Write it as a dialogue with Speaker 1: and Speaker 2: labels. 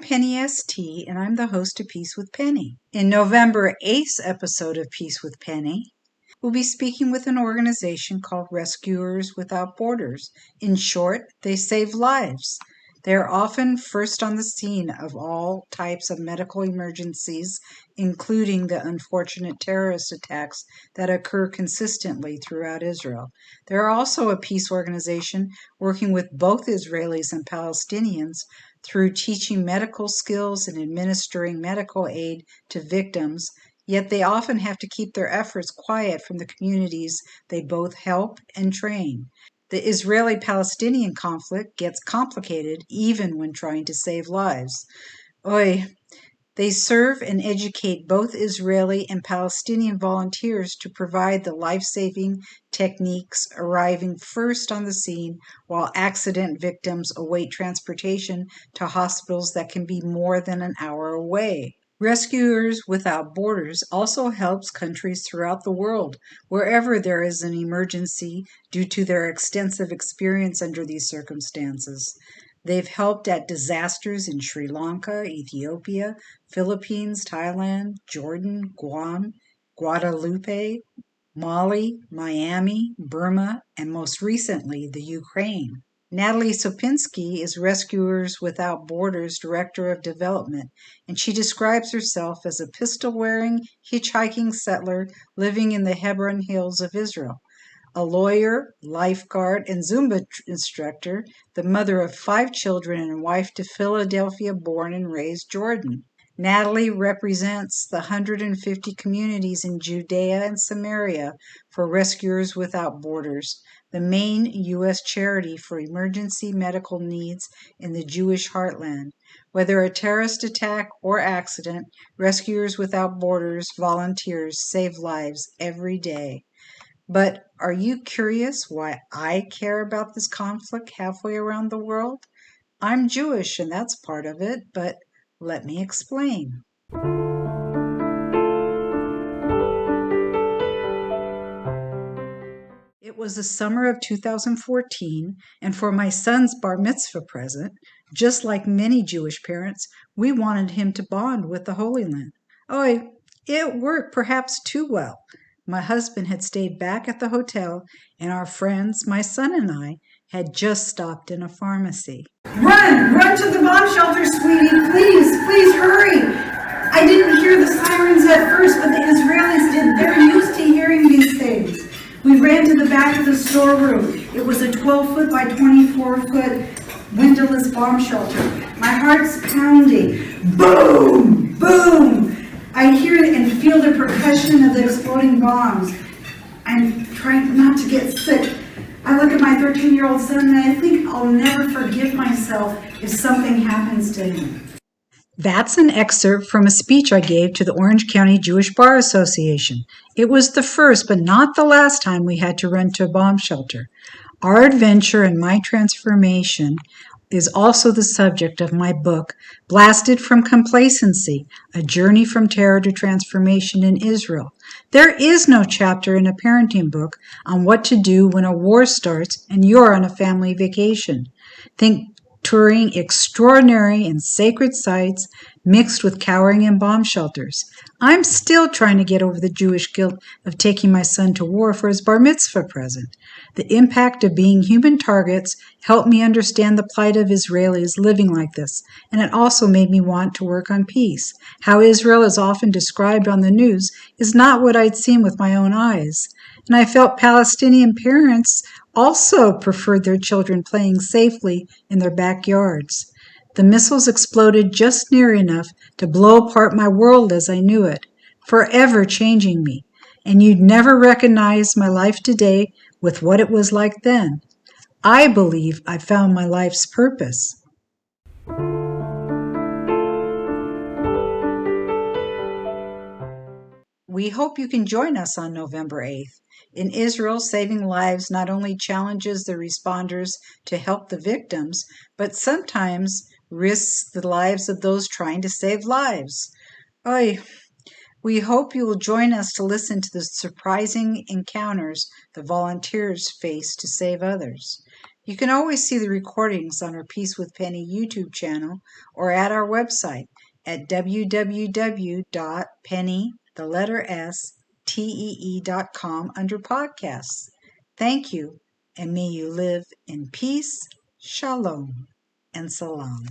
Speaker 1: Penny ST, and I'm the host of Peace with Penny. In November 8th's episode of Peace with Penny, we'll be speaking with an organization called Rescuers Without Borders. In short, they save lives. They are often first on the scene of all types of medical emergencies, including the unfortunate terrorist attacks that occur consistently throughout Israel. They're also a peace organization working with both Israelis and Palestinians through teaching medical skills and administering medical aid to victims, yet they often have to keep their efforts quiet from the communities they both help and train. The Israeli-Palestinian conflict gets complicated even when trying to save lives. They serve and educate both Israeli and Palestinian volunteers to provide the life-saving techniques, arriving first on the scene while accident victims await transportation to hospitals that can be more than an hour away. Rescuers Without Borders also helps countries throughout the world, wherever there is an emergency, due to their extensive experience under these circumstances. They've helped at disasters in Sri Lanka, Ethiopia, Philippines, Thailand, Jordan, Guam, Guadalupe, Mali, Miami, Burma, and most recently, the Ukraine. Natalie Sopinsky is Rescuers Without Borders Director of Development, and she describes herself as a pistol-wearing, hitchhiking settler living in the Hebron Hills of Israel. A lawyer, lifeguard, and Zumba instructor, the mother of 5 children and wife to Philadelphia-born and raised Jordan. Natalie represents the 150 communities in Judea and Samaria for Rescuers Without Borders, the main U.S. charity for emergency medical needs in the Jewish heartland. Whether a terrorist attack or accident, Rescuers Without Borders volunteers save lives every day. But are you curious why I care about this conflict halfway around the world? I'm Jewish, and that's part of it, but let me explain. It was the summer of 2014, and for my son's bar mitzvah present, just like many Jewish parents, we wanted him to bond with the Holy Land. It worked perhaps too well. My husband had stayed back at the hotel, and our friends, my son and I, had just stopped in a pharmacy.
Speaker 2: Run to the bomb shelter, sweetie, please hurry. I didn't hear the sirens at first, but the Israelis did. They're used to hearing these things. We ran to the back of the storeroom. It was a 12-foot by 24-foot windowless bomb shelter. My heart's pounding. Boom, boom. I hear and feel the percussion of the exploding bombs. I'm trying not to get sick. I look at my 13-year-old son and I think I'll never forgive myself if something happens to him.
Speaker 1: That's an excerpt from a speech I gave to the Orange County Jewish Bar Association. It was the first, but not the last time we had to run to a bomb shelter. Our adventure and my transformation is also the subject of my book, Blasted from Complacency, A Journey from Terror to Transformation in Israel. There is no chapter in a parenting book on what to do when a war starts and you're on a family vacation. Think touring extraordinary and sacred sites mixed with cowering in bomb shelters. I'm still trying to get over the Jewish guilt of taking my son to war for his bar mitzvah present. The impact of being human targets helped me understand the plight of Israelis living like this, and it also made me want to work on peace. How Israel is often described on the news is not what I'd seen with my own eyes. And I felt Palestinian parents also preferred their children playing safely in their backyards. The missiles exploded just near enough to blow apart my world as I knew it, forever changing me. And you'd never recognize my life today with what it was like then. I believe I found my life's purpose. We hope you can join us on November 8th. In Israel, saving lives not only challenges the responders to help the victims, but sometimes risks the lives of those trying to save lives. We hope you will join us to listen to the surprising encounters the volunteers face to save others. You can always see the recordings on our Peace with Penny YouTube channel or at our website at www.penny.com under podcasts. Thank you, and may you live in peace, shalom, and salam.